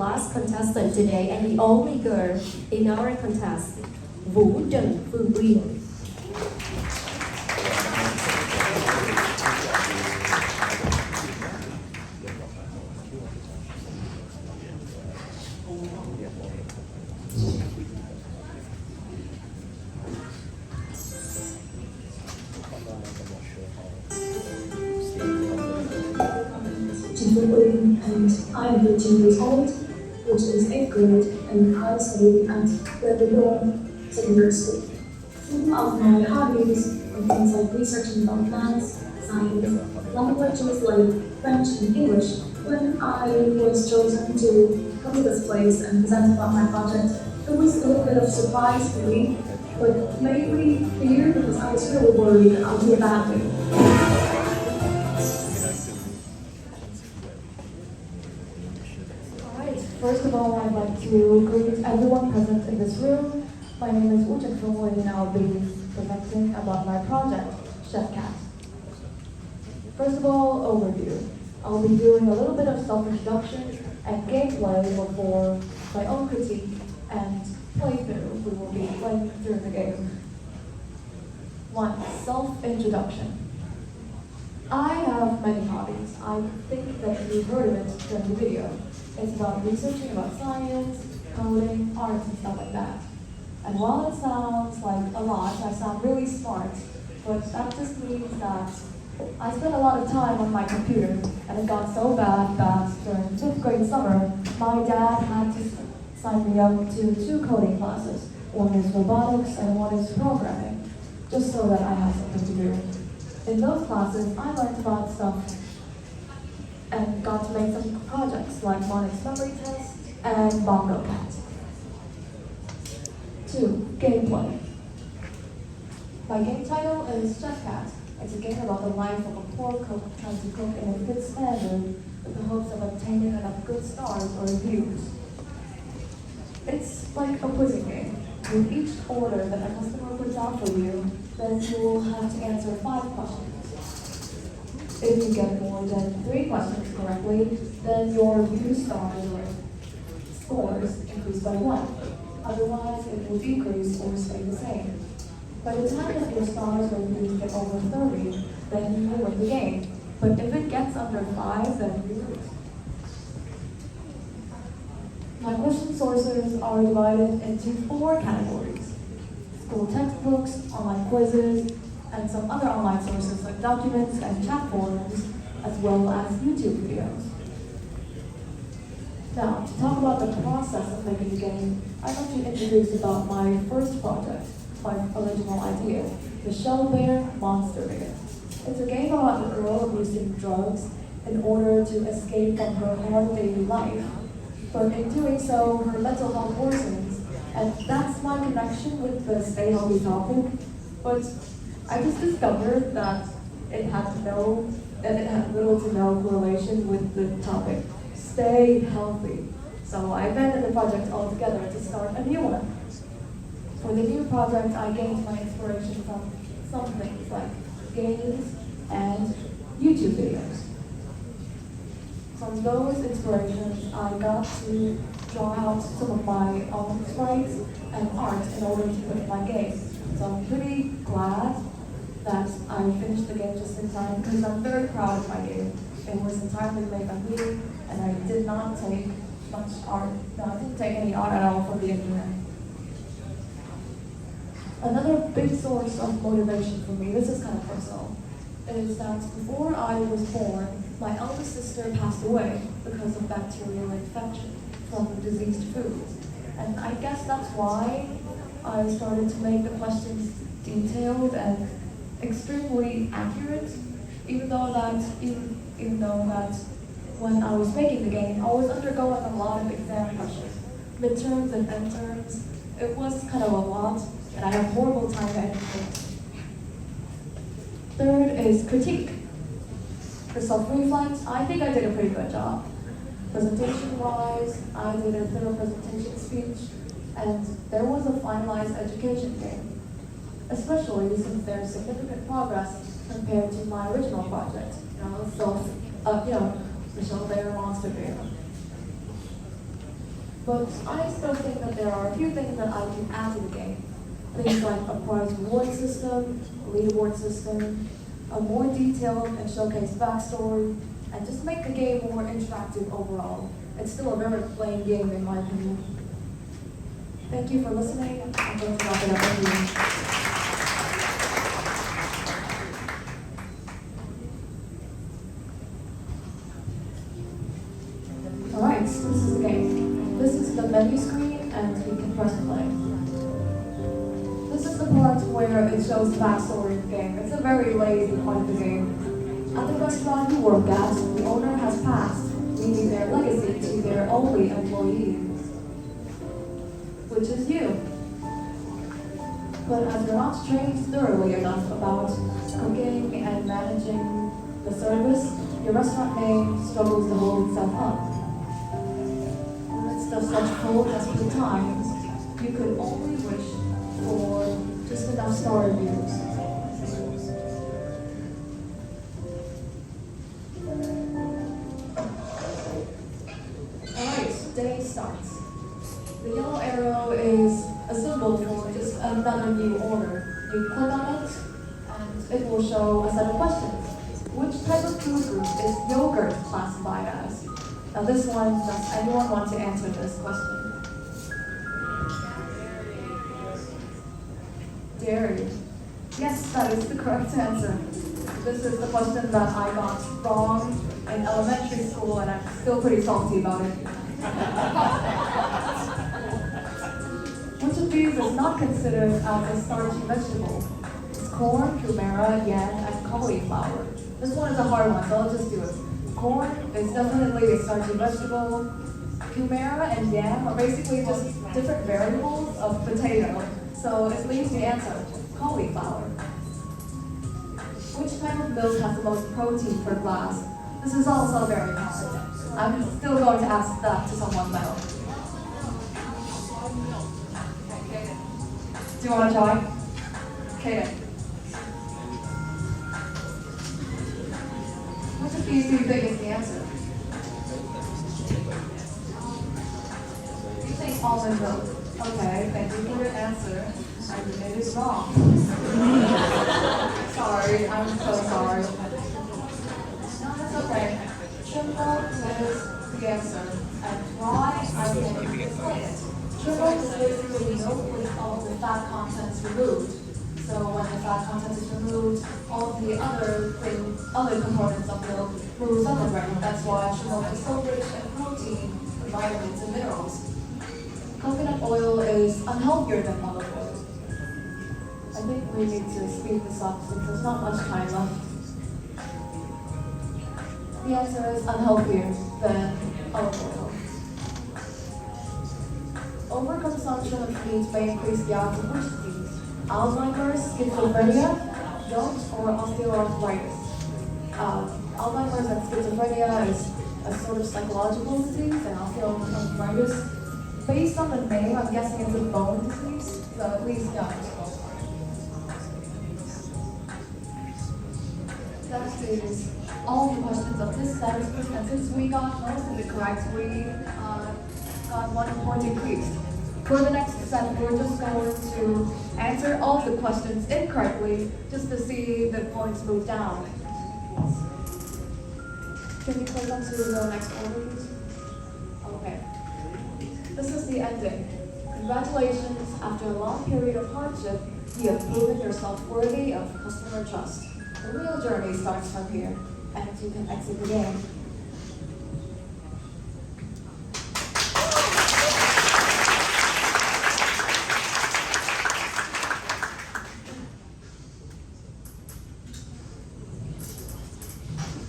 last contestant today and the only girl in our contest, Vũ Trần Phương Uyên. And I am 13 years old, which is 8th grade, and I study at Lebanon Secondary School. Some of my hobbies are things like researching about plants, science, languages like French and English. When I was chosen to come to this place and present about my project, it was a little bit of surprise for me, but mainly fear because I was really worried that I'll do badly. First of all, I'd like to greet everyone present in this room. My name is Vũ Trần Phương Uyên and I'll be presenting about my project, Chefcat. First of all, overview. I'll be doing a little bit of self-introduction and gameplay before my own critique and playthrough. We will be playing through the game. 1. Self-introduction. I have many hobbies. I think that you've heard of it during the video. It's about researching about science, coding, arts, and stuff like that. And while it sounds like a lot, I sound really smart, but that just means that I spent a lot of time on my computer, and it got so bad that during 5th grade summer, my dad had to sign me up to 2 coding classes. One is robotics and one is programming, just so that I have something to do. In those classes, I learned about stuff and got to make some projects like Monix memory test and Bongo Cat. 2. Gameplay. My game title is Chefcat. It's a game about the life of a poor cook trying to cook in a good standard with the hopes of obtaining enough good stars or reviews. It's like a quizzing game. With each order that a customer puts out for you, then you will have to answer 5 questions. If you get more than 3 questions correctly, then your review stars or scores increase by 1. Otherwise, it will decrease or stay the same. By the time that your stars or reviews get over 30, then you will win the game. But if it gets under 5, then you lose. My question sources are divided into 4 categories: school textbooks, online quizzes, and some other online sources like documents and chat forums, as well as YouTube videos. Now, to talk about the process of making the game, I'd like to introduce about my first project, my original idea, the Shell Bear Monster Bear. It's a game about a girl using drugs in order to escape from her hard daily life. But in doing so, her mental health worsens, and that's my connection with the stay healthy topic. But I just discovered that it had little to no correlation with the topic, stay healthy. So I abandoned the project altogether to start a new one. For the new project, I gained my inspiration from some things like games and YouTube videos. From those inspirations, I got to draw out some of my own sprites and art in order to put in my game. So I'm pretty glad that I finished the game just in time because I'm very proud of my game. It was entirely made by me, and I did not take much art. No, I didn't take any art at all from the internet. Another big source of motivation for me, this is kind of personal, is that before I was born, my eldest sister passed away because of bacterial infection from diseased foods. And I guess that's why I started to make the questions detailed and extremely accurate, even though that when I was making the game, I was undergoing a lot of exam pressures, midterms and end terms. It was kind of a lot, and I had a horrible time at it. Third is critique. For self-reflect, I think I did a pretty good job. Presentation-wise, I did a thorough presentation speech, and there was a finalized education game, especially since there's significant progress compared to my original project, the Shell Bear Monster Bear. But I still think that there are a few things that I can add to the game. Things like a prize reward system, a leaderboard system, a more detailed and showcased backstory, and just make the game more interactive overall. It's still a very plain game in my opinion. Thank you for listening. I'm going to wrap it up with you. Alright, this is the game. This is the menu screen and we can press play. This is the part where it shows the backstory of the game. It's a very lazy part of the game. At the restaurant you work at, the owner has passed, leaving their legacy to their only employee, which is you. But as you're not trained thoroughly enough about cooking and managing the service, your restaurant name struggles to hold itself up. In the midst of such cold, desperate times, you could only wish for just enough star reviews. Alright, day starts. The yellow arrow is a symbol for just another new order. You click on it, and it will show a set of questions. Which type of food group is yogurt classified as? Now this one, does anyone want to answer this question? Dairy. Yes, that is the correct answer. This is the question that I got wrong in elementary school, and I'm still pretty salty about it. Which of these is not considered as a starchy vegetable? It's corn, cumera, yam, and cauliflower. This one is a hard one, so I'll just do it. Corn is definitely a starchy vegetable. Cumera and yam are basically just different variables of potato, so it leaves the answer, cauliflower. Which type of milk has the most protein per glass? This is also very hard. I'm still going to ask that to someone though. Do you want to try? Okay. Which of these do you think is the answer? You think almond milk. Okay, thank you for your answer. And it is wrong. Sorry, I'm so sorry. No, it's okay. Shrimp milk is the answer. And why? I can explain it. Shrimp milk is basically milk with all the fat contents removed. So when the fat content is removed, all of the other components of milk moves underground. That's why shrimp milk is so rich in protein, vitamins, and minerals. Coconut oil is unhealthier than olive oil. I think we need to speed this up since there's not much time left. The answer is unhealthier than olive oil. Overconsumption of meat may increase the odds of which disease? Alzheimer's, schizophrenia, gout, or osteoarthritis. Alzheimer's and schizophrenia is a sort of psychological disease, and osteoarthritis, based on the name, I'm guessing it's a bone disease, so at least gout. That is all the questions of this set, and since we got most of it correct, we got 1 point increased. For the next set, we're just going to answer all the questions incorrectly, just to see the points move down. Can you click on to the next order, please? Okay. This is the ending. Congratulations, after a long period of hardship, you have proven yourself worthy of customer trust. The real journey starts from here, and you can exit the game.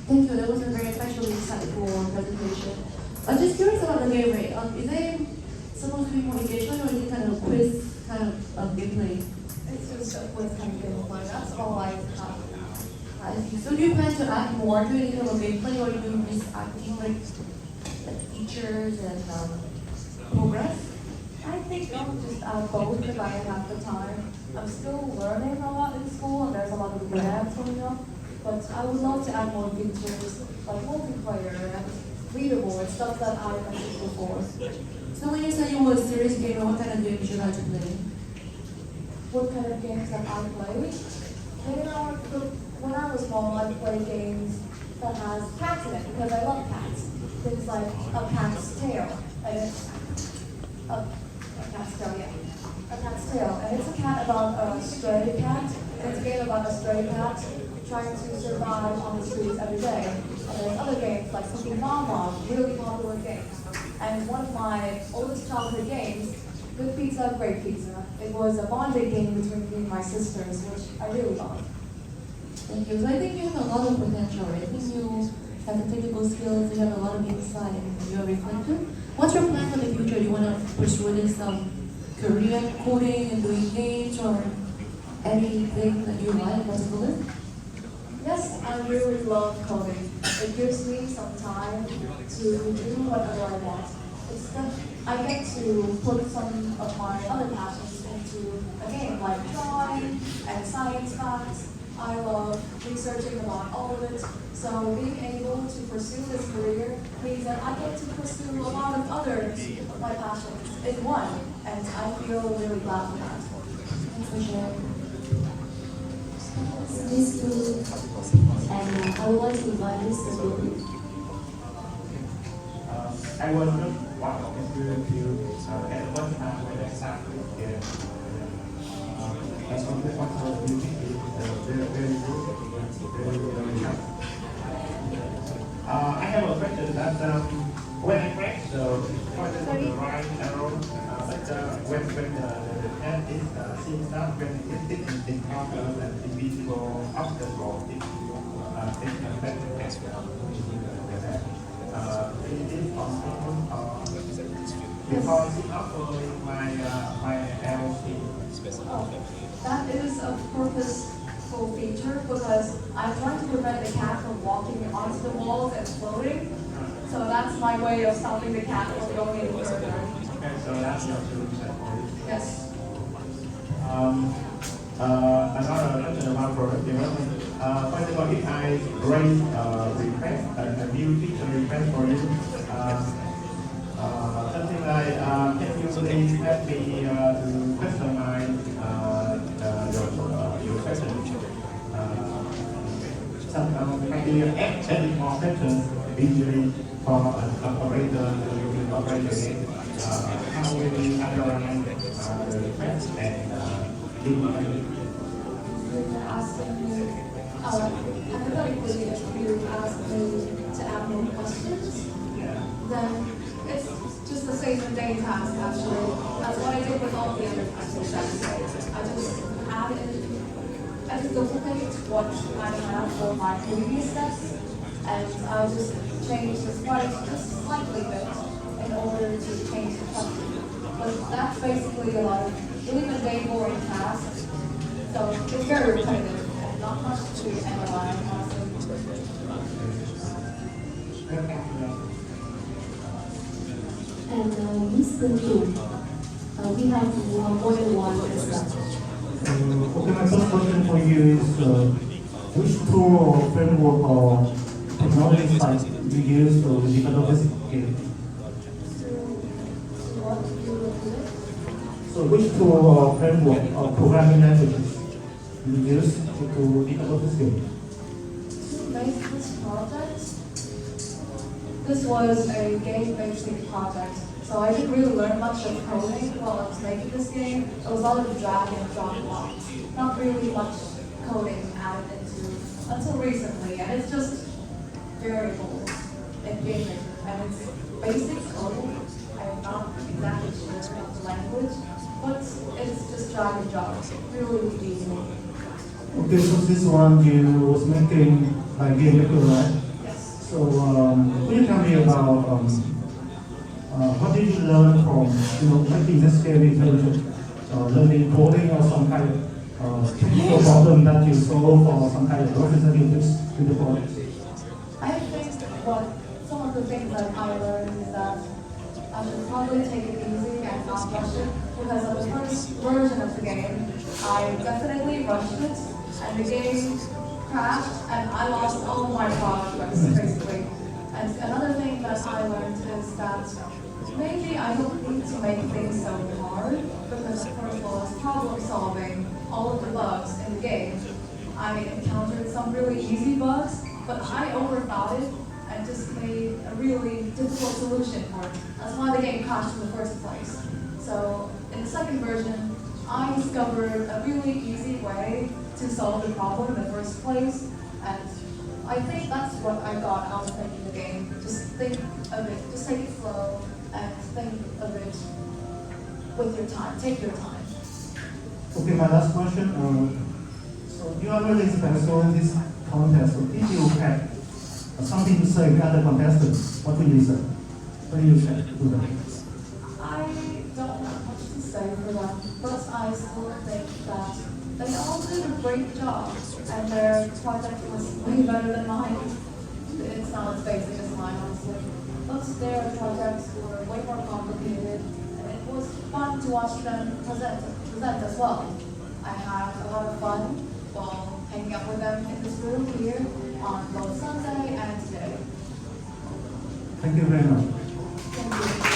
Thank you. That was a very actually insightful presentation. I'm just curious about the game rate. Is it supposed to be more engagement, or is it kind of quiz kind of gameplay? It's just a quiz kind of gameplay. That's all I have. I see. So do you plan to add more to it in terms of gameplay, or you just acting like features and progress? I think I'll just add both because I have the time. I'm still learning a lot in school, and there's a lot of labs coming up. But I would love to add more features like multiplayer and leaderboard, stuff that I mentioned before. So when you say you were a serious gamer, what kind of games you like to play? What kind of games that I play? When I was small, I played games that has cats in it because I love cats. Things like a cat's tail, and it's a cat's tail, yeah, a cat's tail, and it's a cat about a stray cat. And it's a game about a stray cat trying to survive on the streets every day. And there's other games like Cooking Mama, really popular games. And one of my oldest childhood games, Good Pizza, Great Pizza. It was a bonding game between me and my sisters, which I really love. Thank you. So I think you have a lot of potential. I think you have the technical skills, you have a lot of insight, and you're reflective. What's your plan for the future? Do you want to pursue this career in coding and doing games, or anything that you like in particular? Yes, I really love coding. It gives me some time to do whatever I want. I get to put some of my other passions into a game like drawing and science facts. I love researching about all of it. So being able to pursue this career means that I get to pursue a lot of other my passions in one, and I feel really glad for that. Thanks for sharing. These two, and I would like to invite Mr. Bill. I was just one of the students who at one time when I started with game. That's what I was using is very, very good, very tough. I have a question that when I press the pointer on the right arrow, when the pen is seems that when it encounters an invisible obstacle, it affects the text. It is possible because it's not following my LC. That is a purposeful feature because I'm trying to prevent the cat from walking onto the walls and floating. So that's my way of stopping the cat from going any further. Okay, so that's your solution. Yes. Another question about product development. For example, if I raise a request, a new feature request for you, something like, can you please help me to customize your question? Maybe adding more sections visually for an operator to operate the game. How will you underline the request and You're asking me, hypothetically, if you ask me to add more questions, then it's just the same mundane task, actually. That's what I did with all the other questions. I just add in, I just duplicate what I have for my previous steps, and I just change the sprite just slightly bit in order to change the question. But that's basically a lot of really mundane, boring tasks. So it's very repetitive and not much to analyze, honestly. And Mr. Chu, we have more than one person. Okay, my first question for you is which tool or framework or technology site you use to develop this game? So which tool or framework or programming languages you use to develop this game? To make this project, this was a game-based project. So I didn't really learn much of coding while I was making this game. It was all of drag and drop blocks. Not really much coding added into until recently, and it's just variables in game maker, and it's basic coding. I'm not exactly sure of the language, but it's just drag and drop. It's really easy. Okay, so this one you was making by game maker, right? Yes. So could you tell me about what did you learn from making this game intelligent? Learning coding or some kind of technical problem that you solve or some kind of representative to the project? I think some of the things that I learned is that I should probably take it easy and not rush it, because on the first version of the game, I definitely rushed it, and the game crashed, and I lost all of my progress, basically. And another thing that I learned is that Maybe I don't need to make things so hard because first of all, it's problem solving all of the bugs in the game. I encountered some really easy bugs, but I overthought it and just made a really difficult solution for it. That's why the game crashed in the first place. So in the second version, I discovered a really easy way to solve the problem in the first place, and I think that's what I got out of playing the game. Just think of it, just take it slow, and think of it with your time. Take your time. Okay, my last question. So you are really special in this contest. So if you have something to say to other contestants, what will you say? What do you say to them? I don't have much to say for them, but I still think that they all did a great job, and their project was way better than mine. It's not as basic as mine, honestly. But their projects were way more complicated, and it was fun to watch them present as well. I had a lot of fun while hanging out with them in this room here on both Sunday and today. Thank you very much. Thank you.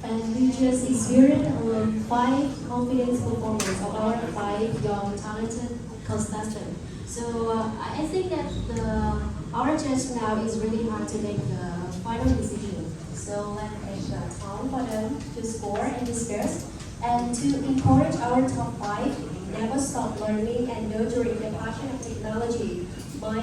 And we just experienced 5 confidence performance of our 5 young talented contestants. So I think that our judge now is really hard to make the final decision. So let's make time for them to score and discuss, and to encourage our top 5 never stop learning and nurturing the passion of technology. My